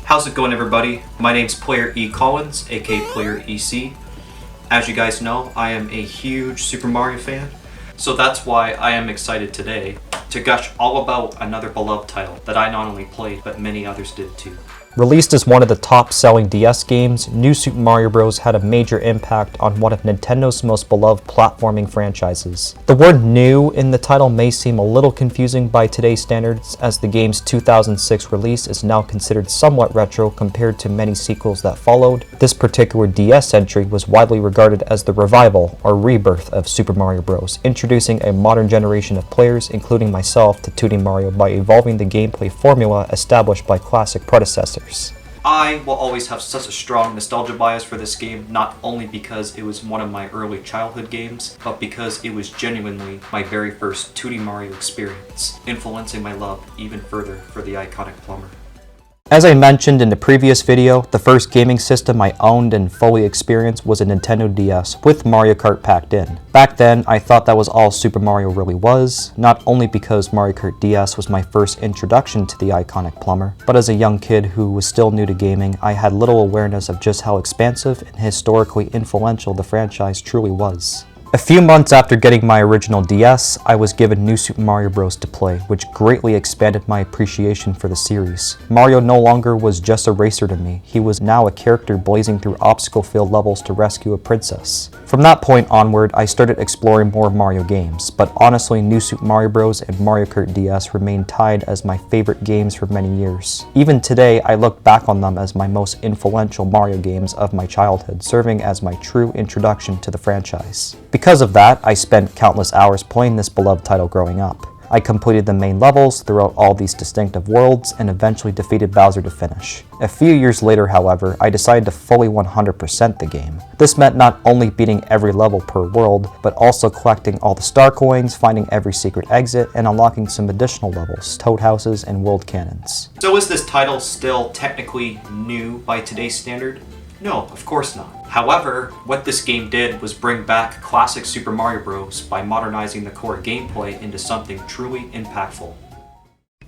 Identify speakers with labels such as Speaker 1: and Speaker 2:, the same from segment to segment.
Speaker 1: How's it going, everybody? My name's Player E Collins, aka Player EC. As you guys know, I am a huge Super Mario fan, so that's why I am excited today to gush all about another beloved title that I not only played, but many others did too.
Speaker 2: Released as one of the top-selling DS games, New Super Mario Bros. Had a major impact on one of Nintendo's most beloved platforming franchises. The word new in the title may seem a little confusing by today's standards, as the game's 2006 release is now considered somewhat retro compared to many sequels that followed. This particular DS entry was widely regarded as the revival or rebirth of Super Mario Bros., introducing a modern generation of players, including myself, to 2D Mario by evolving the gameplay formula established by classic predecessors.
Speaker 1: I will always have such a strong nostalgia bias for this game, not only because it was one of my early childhood games, but because it was genuinely my very first 2D Mario experience, influencing my love even further for the iconic plumber.
Speaker 2: As I mentioned in the previous video, the first gaming system I owned and fully experienced was a Nintendo DS with Mario Kart packed in. Back then, I thought that was all Super Mario really was, not only because Mario Kart DS was my first introduction to the iconic plumber, but as a young kid who was still new to gaming, I had little awareness of just how expansive and historically influential the franchise truly was. A few months after getting my original DS, I was given New Super Mario Bros. To play, which greatly expanded my appreciation for the series. Mario no longer was just a racer to me, he was now a character blazing through obstacle-filled levels to rescue a princess. From that point onward, I started exploring more Mario games, but honestly, New Super Mario Bros. And Mario Kart DS remained tied as my favorite games for many years. Even today, I look back on them as my most influential Mario games of my childhood, serving as my true introduction to the franchise. Because of that, I spent countless hours playing this beloved title growing up. I completed the main levels throughout all these distinctive worlds and eventually defeated Bowser to finish. A few years later, however, I decided to fully 100% the game. This meant not only beating every level per world, but also collecting all the star coins, finding every secret exit, and unlocking some additional levels, toad houses, and world cannons.
Speaker 1: So is this title still technically new by today's standard? No, of course not. However, what this game did was bring back classic Super Mario Bros. By modernizing the core gameplay into something truly impactful.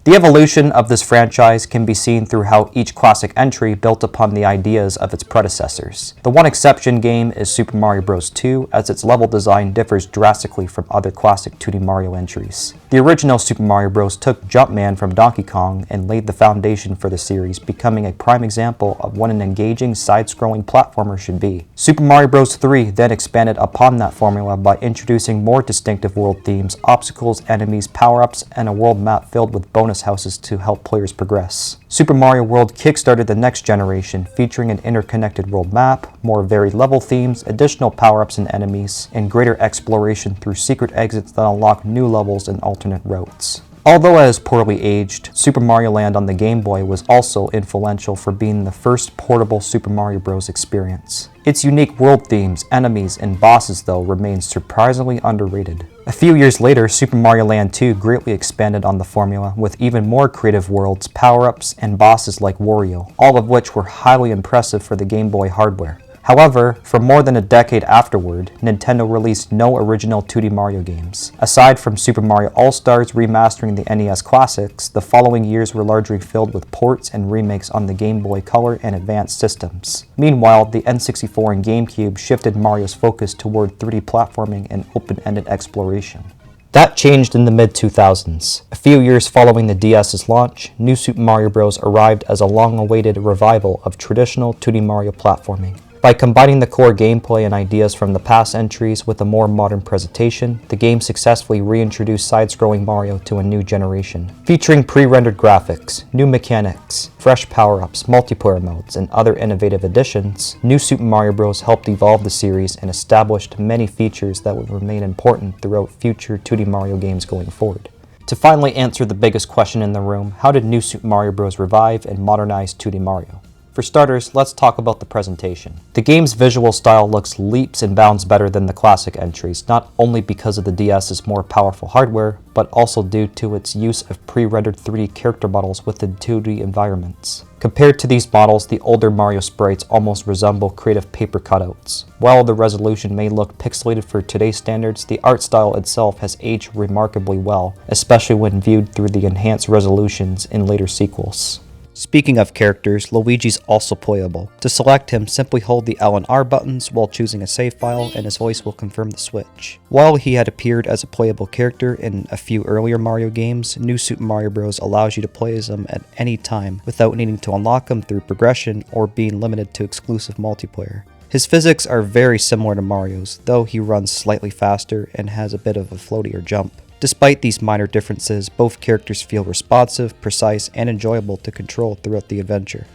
Speaker 2: The evolution of this franchise can be seen through how each classic entry built upon the ideas of its predecessors. The one exception game is Super Mario Bros. 2, as its level design differs drastically from other classic 2D Mario entries. The original Super Mario Bros. Took Jumpman from Donkey Kong and laid the foundation for the series, becoming a prime example of what an engaging side-scrolling platformer should be. Super Mario Bros. 3 then expanded upon that formula by introducing more distinctive world themes, obstacles, enemies, power-ups, and a world map filled with bonus houses to help players progress. Super Mario World kickstarted the next generation, featuring an interconnected world map, more varied level themes, additional power-ups and enemies, and greater exploration through secret exits that unlock new levels and alternate routes. Although it is poorly aged, Super Mario Land on the Game Boy was also influential for being the first portable Super Mario Bros. Experience. Its unique world themes, enemies, and bosses, though, remain surprisingly underrated. A few years later, Super Mario Land 2 greatly expanded on the formula with even more creative worlds, power-ups, and bosses like Wario, all of which were highly impressive for the Game Boy hardware. However, for more than a decade afterward, Nintendo released no original 2D Mario games. Aside from Super Mario All-Stars remastering the NES classics, the following years were largely filled with ports and remakes on the Game Boy Color and Advanced systems. Meanwhile, the N64 and GameCube shifted Mario's focus toward 3D platforming and open-ended exploration. That changed in the mid-2000s. A few years following the DS's launch, New Super Mario Bros. Arrived as a long-awaited revival of traditional 2D Mario platforming. By combining the core gameplay and ideas from the past entries with a more modern presentation, the game successfully reintroduced side-scrolling Mario to a new generation. Featuring pre-rendered graphics, new mechanics, fresh power-ups, multiplayer modes, and other innovative additions, New Super Mario Bros. Helped evolve the series and established many features that would remain important throughout future 2D Mario games going forward. To finally answer the biggest question in the room, how did New Super Mario Bros. Revive and modernize 2D Mario? For starters, let's talk about the presentation. The game's visual style looks leaps and bounds better than the classic entries, not only because of the DS's more powerful hardware, but also due to its use of pre-rendered 3D character models within 2D environments. Compared to these models, the older Mario sprites almost resemble creative paper cutouts. While the resolution may look pixelated for today's standards, the art style itself has aged remarkably well, especially when viewed through the enhanced resolutions in later sequels. Speaking of characters, Luigi's also playable. To select him, simply hold the L and R buttons while choosing a save file and his voice will confirm the switch. While he had appeared as a playable character in a few earlier Mario games, New Super Mario Bros. Allows you to play as him at any time without needing to unlock him through progression or being limited to exclusive multiplayer. His physics are very similar to Mario's, though he runs slightly faster and has a bit of a floatier jump. Despite these minor differences, both characters feel responsive, precise, and enjoyable to control throughout the adventure.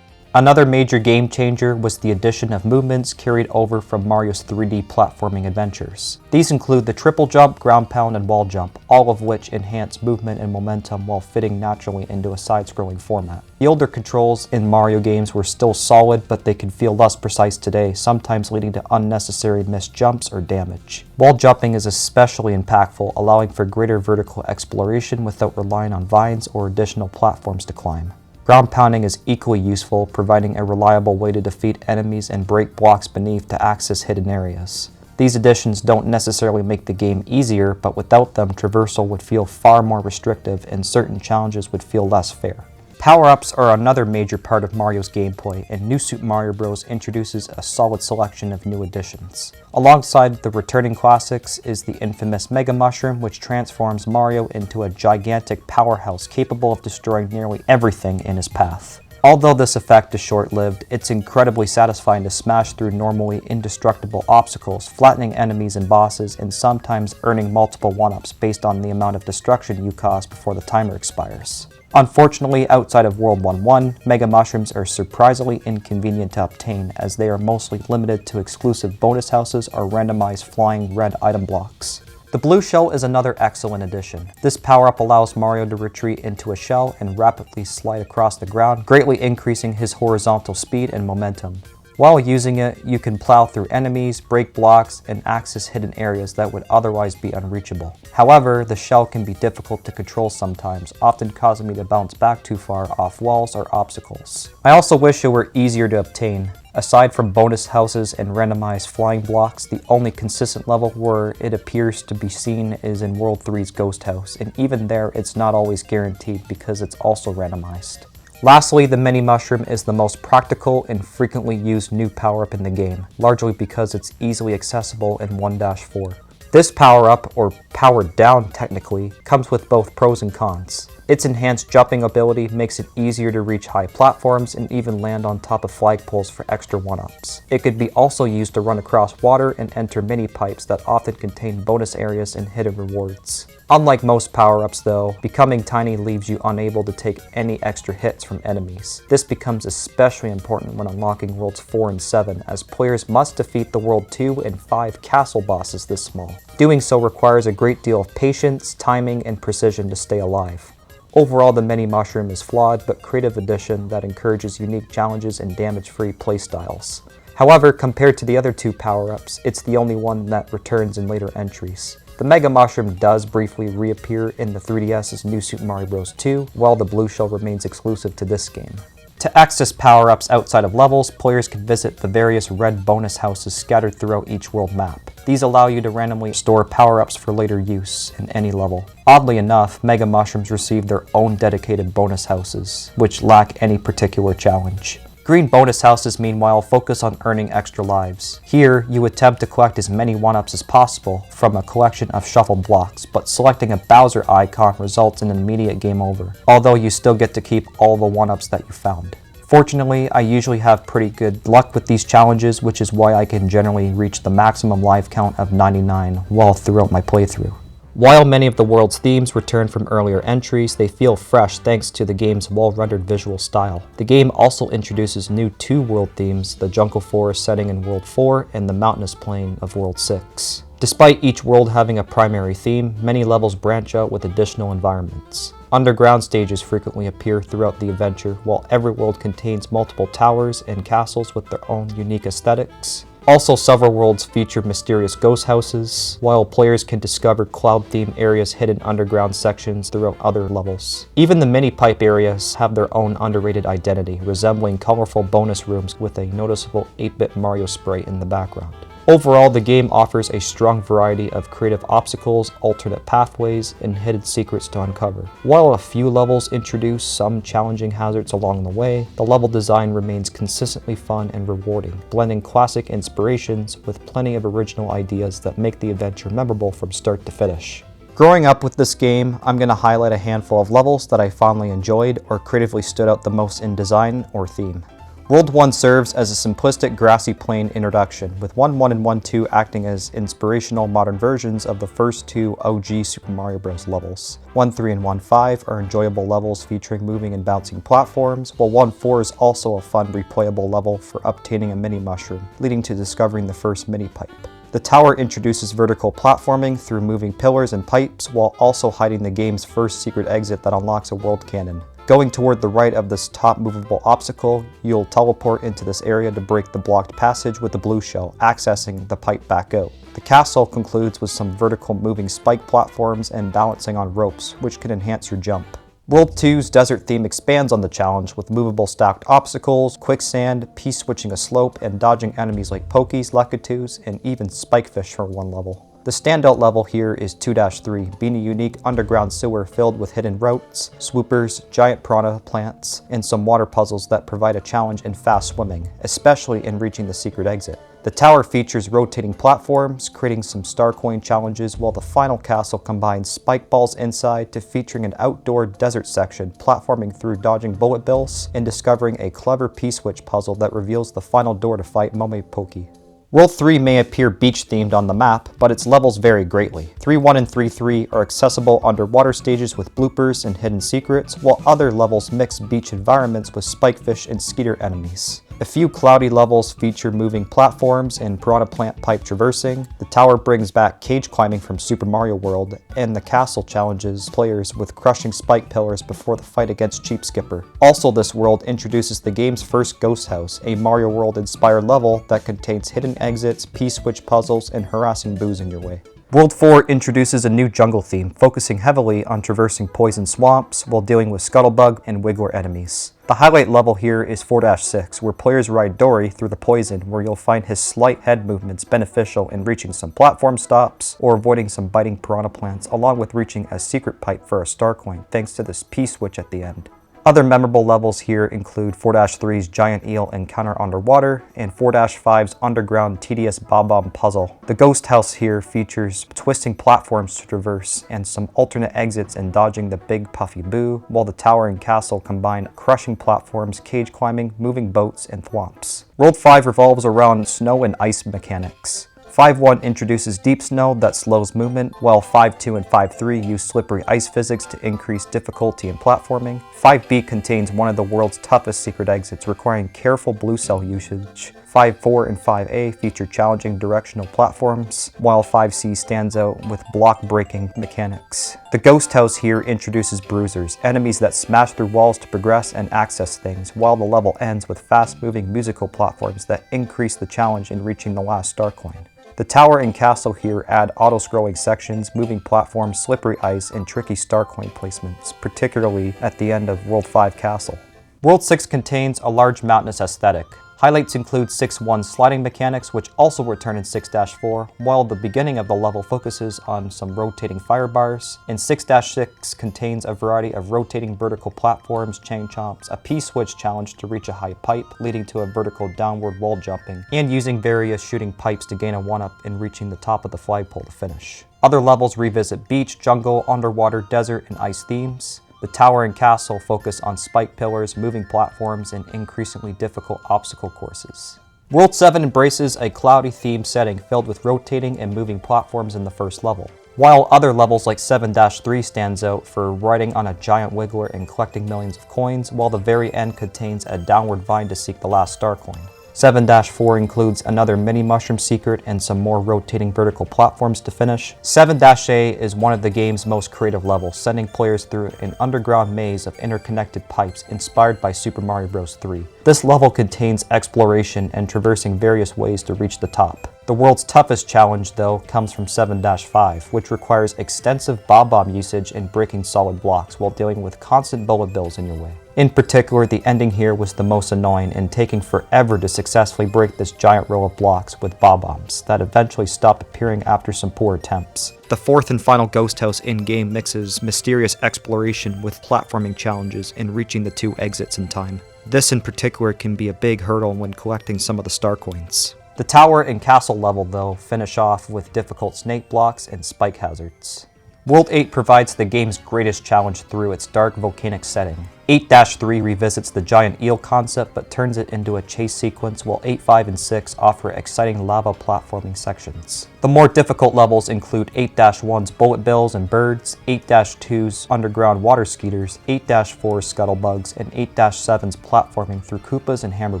Speaker 2: Another major game changer was the addition of movements carried over from Mario's 3D platforming adventures. These include the triple jump, ground pound, and wall jump, all of which enhance movement and momentum while fitting naturally into a side-scrolling format. The older controls in Mario games were still solid, but they can feel less precise today, sometimes leading to unnecessary missed jumps or damage. Wall jumping is especially impactful, allowing for greater vertical exploration without relying on vines or additional platforms to climb. Ground pounding is equally useful, providing a reliable way to defeat enemies and break blocks beneath to access hidden areas. These additions don't necessarily make the game easier, but without them, traversal would feel far more restrictive and certain challenges would feel less fair. Power-ups are another major part of Mario's gameplay, and New Super Mario Bros. Introduces a solid selection of new additions. Alongside the returning classics is the infamous Mega Mushroom, which transforms Mario into a gigantic powerhouse capable of destroying nearly everything in his path. Although this effect is short-lived, it's incredibly satisfying to smash through normally indestructible obstacles, flattening enemies and bosses, and sometimes earning multiple 1-ups based on the amount of destruction you cause before the timer expires. Unfortunately, outside of World 1-1, Mega Mushrooms are surprisingly inconvenient to obtain, as they are mostly limited to exclusive bonus houses or randomized flying red item blocks. The blue shell is another excellent addition. This power-up allows Mario to retreat into a shell and rapidly slide across the ground, greatly increasing his horizontal speed and momentum. While using it, you can plow through enemies, break blocks, and access hidden areas that would otherwise be unreachable. However, the shell can be difficult to control sometimes, often causing me to bounce back too far off walls or obstacles. I also wish it were easier to obtain. Aside from bonus houses and randomized flying blocks, the only consistent level where it appears to be seen is in World 3's Ghost House, and even there it's not always guaranteed because it's also randomized. Lastly, the Mini Mushroom is the most practical and frequently used new power-up in the game, largely because it's easily accessible in 1-4. This power-up, or powered down technically, comes with both pros and cons. Its enhanced jumping ability makes it easier to reach high platforms and even land on top of flagpoles for extra 1-ups. It could be also used to run across water and enter mini pipes that often contain bonus areas and hidden rewards. Unlike most power-ups though, becoming tiny leaves you unable to take any extra hits from enemies. This becomes especially important when unlocking Worlds 4 and 7, as players must defeat the World 2 and 5 castle bosses this small. Doing so requires a great deal of patience, timing, and precision to stay alive. Overall, the Mini Mushroom is flawed, but creative addition that encourages unique challenges and damage-free playstyles. However, compared to the other two power-ups, it's the only one that returns in later entries. The Mega Mushroom does briefly reappear in the 3DS's New Super Mario Bros. 2, while the blue shell remains exclusive to this game. To access power-ups outside of levels, players can visit the various red bonus houses scattered throughout each world map. These allow you to randomly store power-ups for later use in any level. Oddly enough, Mega Mushrooms receive their own dedicated bonus houses, which lack any particular challenge. Green bonus houses, meanwhile, focus on earning extra lives. Here, you attempt to collect as many 1-ups as possible from a collection of shuffled blocks, but selecting a Bowser icon results in an immediate game over, although you still get to keep all the 1-ups that you found. Fortunately, I usually have pretty good luck with these challenges, which is why I can generally reach the maximum life count of 99 well throughout my playthrough. While many of the world's themes return from earlier entries, they feel fresh thanks to the game's well-rendered visual style. The game also introduces new 2 world themes, the jungle forest setting in World 4 and the mountainous plain of World 6. Despite each world having a primary theme, many levels branch out with additional environments. Underground stages frequently appear throughout the adventure, while every world contains multiple towers and castles with their own unique aesthetics. Also, several worlds feature mysterious ghost houses, while players can discover cloud-themed areas hidden underground sections throughout other levels. Even the mini-pipe areas have their own underrated identity, resembling colorful bonus rooms with a noticeable 8-bit Mario sprite in the background. Overall, the game offers a strong variety of creative obstacles, alternate pathways, and hidden secrets to uncover. While a few levels introduce some challenging hazards along the way, the level design remains consistently fun and rewarding, blending classic inspirations with plenty of original ideas that make the adventure memorable from start to finish. Growing up with this game, I'm going to highlight a handful of levels that I fondly enjoyed or creatively stood out the most in design or theme. World 1 serves as a simplistic grassy plain introduction, with 1.1 and 1.2 acting as inspirational modern versions of the first two OG Super Mario Bros. Levels. 1.3 and 1.5 are enjoyable levels featuring moving and bouncing platforms, while 1.4 is also a fun replayable level for obtaining a mini mushroom, leading to discovering the first mini pipe. The tower introduces vertical platforming through moving pillars and pipes, while also hiding the game's first secret exit that unlocks a world cannon. Going toward the right of this top movable obstacle, you'll teleport into this area to break the blocked passage with the blue shell, accessing the pipe back out. The castle concludes with some vertical moving spike platforms and balancing on ropes, which can enhance your jump. World 2's desert theme expands on the challenge with movable stacked obstacles, quicksand, P-switching a slope, and dodging enemies like Pokies, Lakitus, and even Spikefish for one level. The standout level here is 2-3, being a unique underground sewer filled with hidden routes, swoopers, giant piranha plants, and some water puzzles that provide a challenge in fast swimming, especially in reaching the secret exit. The tower features rotating platforms, creating some star coin challenges, while the final castle combines spike balls inside to featuring an outdoor desert section, platforming through dodging bullet bills, and discovering a clever P-switch puzzle that reveals the final door to fight Mome Poki. World 3 may appear beach-themed on the map, but its levels vary greatly. 3.1 and 3.3 are accessible underwater stages with bloopers and hidden secrets, while other levels mix beach environments with spikefish and skeeter enemies. A few cloudy levels feature moving platforms and piranha plant pipe traversing. The tower brings back cage climbing from Super Mario World, and the castle challenges players with crushing spike pillars before the fight against Cheap Skipper. Also, this world introduces the game's first ghost house, a Mario World-inspired level that contains hidden exits, P-switch puzzles, and harassing boos in your way. World 4 introduces a new jungle theme, focusing heavily on traversing poison swamps while dealing with scuttlebug and wiggler enemies. The highlight level here is 4-6, where players ride Dory through the poison, where you'll find his slight head movements beneficial in reaching some platform stops or avoiding some biting piranha plants, along with reaching a secret pipe for a star coin thanks to this P-switch at the end. Other memorable levels here include 4-3's giant eel encounter underwater and 4-5's underground tedious bob-omb puzzle. The ghost house here features twisting platforms to traverse and some alternate exits and dodging the big puffy boo, while the tower and castle combine crushing platforms, cage climbing, moving boats, and thwomps. World 5 revolves around snow and ice mechanics. 5.1 introduces deep snow that slows movement, while 5.2 and 5.3 use slippery ice physics to increase difficulty in platforming. 5B contains one of the world's toughest secret exits, requiring careful blue cell usage. 5.4 and 5A feature challenging directional platforms, while 5C stands out with block-breaking mechanics. The ghost house here introduces bruisers, enemies that smash through walls to progress and access things, while the level ends with fast-moving musical platforms that increase the challenge in reaching the last star coin. The tower and castle here add auto-scrolling sections, moving platforms, slippery ice, and tricky star coin placements, particularly at the end of World 5 Castle. World 6 contains a large mountainous aesthetic. Highlights include 6.1 sliding mechanics, which also return in 6-4, while the beginning of the level focuses on some rotating fire bars, and 6-6 contains a variety of rotating vertical platforms, chain chomps, a P-switch challenge to reach a high pipe, leading to a vertical downward wall jumping, and using various shooting pipes to gain a 1-up in reaching the top of the flagpole to finish. Other levels revisit beach, jungle, underwater, desert, and ice themes. The tower and castle focus on spike pillars, moving platforms, and increasingly difficult obstacle courses. World 7 embraces a cloudy themed setting filled with rotating and moving platforms in the first level, while other levels like 7-3 stands out for riding on a giant wiggler and collecting millions of coins, while the very end contains a downward vine to seek the last star coin. 7-4 includes another mini mushroom secret and some more rotating vertical platforms to finish. 7-A is one of the game's most creative levels, sending players through an underground maze of interconnected pipes inspired by Super Mario Bros. 3. This level contains exploration and traversing various ways to reach the top. The world's toughest challenge, though, comes from 7-5, which requires extensive bomb usage and breaking solid blocks while dealing with constant bullet bills in your way. In particular, the ending here was the most annoying and taking forever to successfully break this giant row of blocks with bombs that eventually stopped appearing after some poor attempts. The fourth and final ghost house in-game mixes mysterious exploration with platforming challenges and reaching the 2 exits in time. This in particular can be a big hurdle when collecting some of the star coins. The tower and castle level, though, finish off with difficult snake blocks and spike hazards. World 8 provides the game's greatest challenge through its dark volcanic setting. 8-3 revisits the giant eel concept but turns it into a chase sequence, while 8, 5, and 6 offer exciting lava platforming sections. The more difficult levels include 8-1's bullet bills and birds, 8-2's underground water skeeters, 8-4's scuttlebugs, and 8-7's platforming through Koopas and Hammer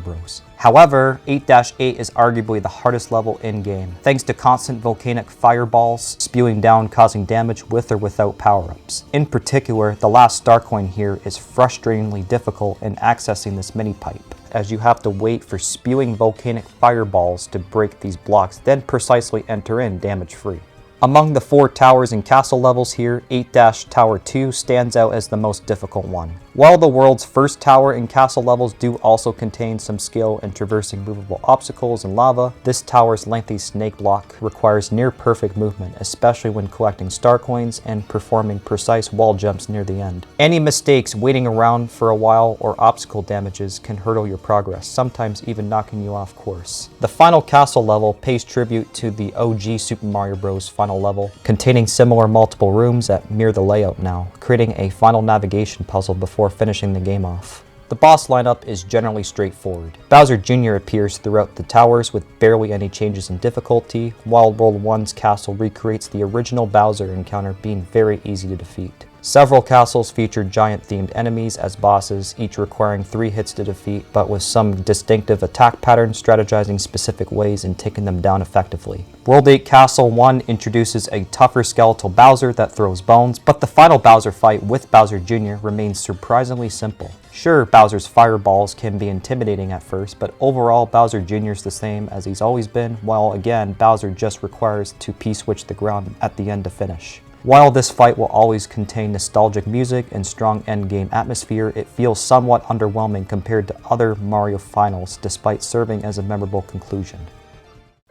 Speaker 2: Bros. However, 8-8 is arguably the hardest level in-game, thanks to constant volcanic fireballs spewing down causing damage with or without power-ups. In particular, the last star coin here is frustratingly difficult in accessing this mini pipe, as you have to wait for spewing volcanic fireballs to break these blocks, then precisely enter in damage-free. Among the 4 towers and castle levels here, 8-Tower 2 stands out as the most difficult one. While the world's first tower and castle levels do also contain some skill in traversing movable obstacles and lava, this tower's lengthy snake block requires near-perfect movement, especially when collecting star coins and performing precise wall jumps near the end. Any mistakes waiting around for a while or obstacle damages can hurdle your progress, sometimes even knocking you off course. The final castle level pays tribute to the OG Super Mario Bros. Final level, containing similar multiple rooms that mirror the layout now, creating a final navigation puzzle before finishing the game off. The boss lineup is generally straightforward. Bowser Jr. appears throughout the towers with barely any changes in difficulty, while World 1's castle recreates the original Bowser encounter, being very easy to defeat. Several castles feature giant-themed enemies as bosses, each requiring 3 hits to defeat, but with some distinctive attack patterns, strategizing specific ways and taking them down effectively. World 8 Castle 1 introduces a tougher skeletal Bowser that throws bones, but the final Bowser fight with Bowser Jr. remains surprisingly simple. Sure, Bowser's fireballs can be intimidating at first, but overall Bowser Jr. is the same as he's always been, while again, Bowser just requires to P-switch the ground at the end to finish. While this fight will always contain nostalgic music and strong endgame atmosphere, it feels somewhat underwhelming compared to other Mario finals, despite serving as a memorable conclusion.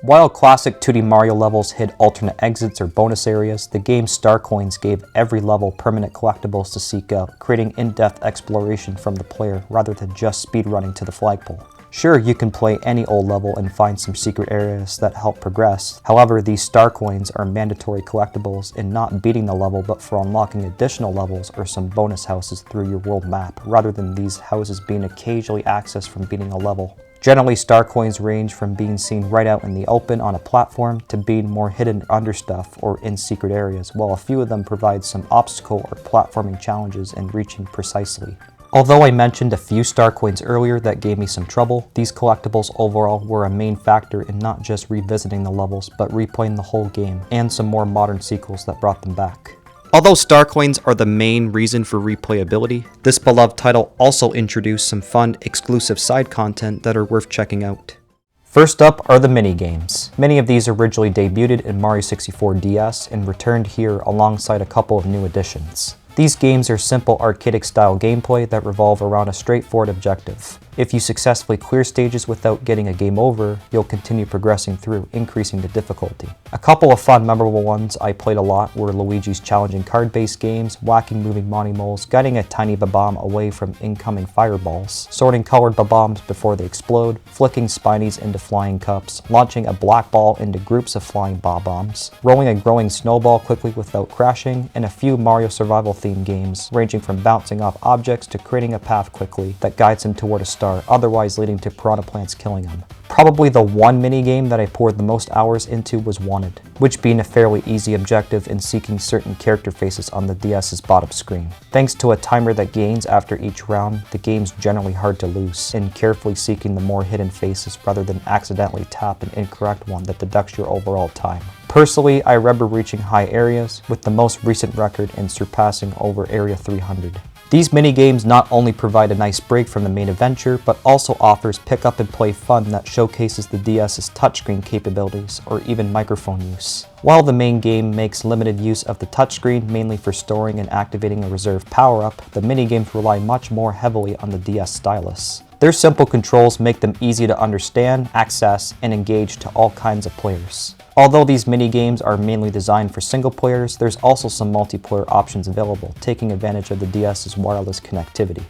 Speaker 2: While classic 2D Mario levels hid alternate exits or bonus areas, the game's star coins gave every level permanent collectibles to seek out, creating in-depth exploration from the player rather than just speedrunning to the flagpole. Sure, you can play any old level and find some secret areas that help progress. However, these star coins are mandatory collectibles in not beating the level, but for unlocking additional levels or some bonus houses through your world map, rather than these houses being occasionally accessed from beating a level. Generally, star coins range from being seen right out in the open on a platform to being more hidden under stuff or in secret areas, while a few of them provide some obstacle or platforming challenges in reaching precisely. Although I mentioned a few star coins earlier that gave me some trouble, these collectibles overall were a main factor in not just revisiting the levels, but replaying the whole game, and some more modern sequels that brought them back. Although star coins are the main reason for replayability, this beloved title also introduced some fun, exclusive side content that are worth checking out. First up are the mini-games. Many of these originally debuted in Mario 64 DS and returned here alongside a couple of new additions. These games are simple arcadic-style gameplay that revolve around a straightforward objective. If you successfully clear stages without getting a game over, you'll continue progressing through, increasing the difficulty. A couple of fun, memorable ones I played a lot were Luigi's challenging card-based games, whacking moving Monty Moles, guiding a tiny Bob-omb away from incoming fireballs, sorting colored Bob-ombs before they explode, flicking Spinies into flying cups, launching a black ball into groups of flying Bob-ombs, rolling a growing snowball quickly without crashing, and a few Mario survival-themed games, ranging from bouncing off objects to creating a path quickly that guides him toward a star, otherwise leading to piranha plants killing him. Probably the one minigame that I poured the most hours into was Wanted, which being a fairly easy objective in seeking certain character faces on the DS's bottom screen. Thanks to a timer that gains after each round, the game's generally hard to lose, and carefully seeking the more hidden faces rather than accidentally tap an incorrect one that deducts your overall time. Personally, I remember reaching high areas, with the most recent record in surpassing over Area 300. These minigames not only provide a nice break from the main adventure, but also offers pick up and play fun that showcases the DS's touchscreen capabilities or even microphone use. While the main game makes limited use of the touchscreen mainly for storing and activating a reserve power-up, the minigames rely much more heavily on the DS stylus. Their simple controls make them easy to understand, access, and engage to all kinds of players. Although these minigames are mainly designed for single players, there's also some multiplayer options available, taking advantage of the DS's wireless connectivity.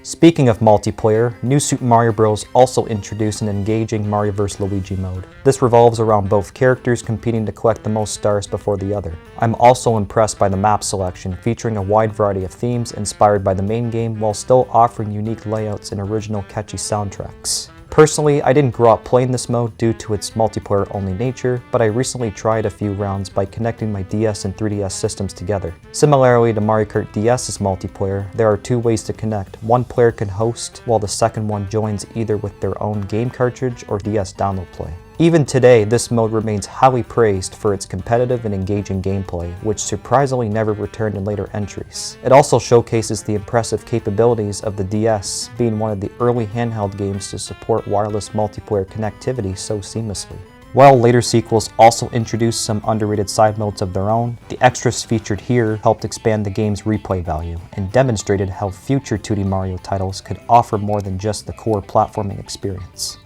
Speaker 2: Speaking of multiplayer, New Super Mario Bros. Also introduced an engaging Mario vs. Luigi mode. This revolves around both characters competing to collect the most stars before the other. I'm also impressed by the map selection, featuring a wide variety of themes inspired by the main game while still offering unique layouts and original catchy soundtracks. Personally, I didn't grow up playing this mode due to its multiplayer-only nature, but I recently tried a few rounds by connecting my DS and 3DS systems together. Similarly to Mario Kart DS's multiplayer, there are two ways to connect. One player can host, while the second one joins either with their own game cartridge or DS download play. Even today, this mode remains highly praised for its competitive and engaging gameplay, which surprisingly never returned in later entries. It also showcases the impressive capabilities of the DS, being one of the early handheld games to support wireless multiplayer connectivity so seamlessly. While later sequels also introduced some underrated side modes of their own, the extras featured here helped expand the game's replay value and demonstrated how future 2D Mario titles could offer more than just the core platforming experience.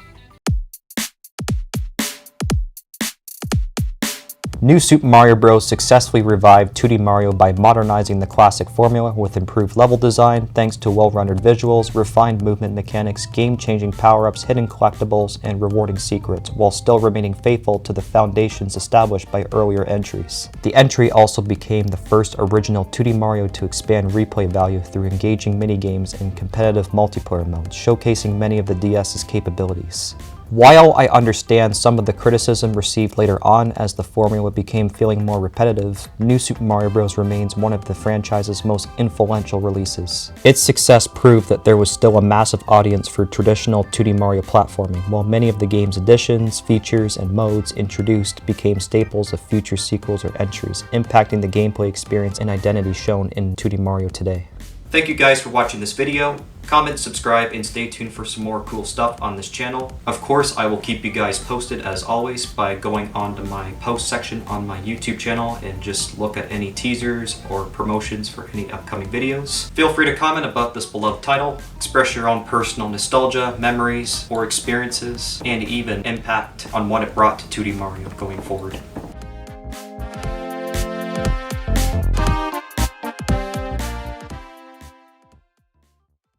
Speaker 2: New Super Mario Bros. Successfully revived 2D Mario by modernizing the classic formula with improved level design thanks to well-rendered visuals, refined movement mechanics, game-changing power-ups, hidden collectibles, and rewarding secrets, while still remaining faithful to the foundations established by earlier entries. The entry also became the first original 2D Mario to expand replay value through engaging minigames and competitive multiplayer modes, showcasing many of the DS's capabilities. While I understand some of the criticism received later on as the formula became feeling more repetitive, New Super Mario Bros. Remains one of the franchise's most influential releases. Its success proved that there was still a massive audience for traditional 2D Mario platforming, while many of the game's additions, features, and modes introduced became staples of future sequels or entries, impacting the gameplay experience and identity shown in 2D Mario today.
Speaker 1: Thank you guys for watching this video. Comment, subscribe, and stay tuned for some more cool stuff on this channel. Of course, I will keep you guys posted as always by going onto my post section on my YouTube channel and just look at any teasers or promotions for any upcoming videos. Feel free to comment about this beloved title, express your own personal nostalgia, memories, or experiences, and even impact on what it brought to 2D Mario going forward.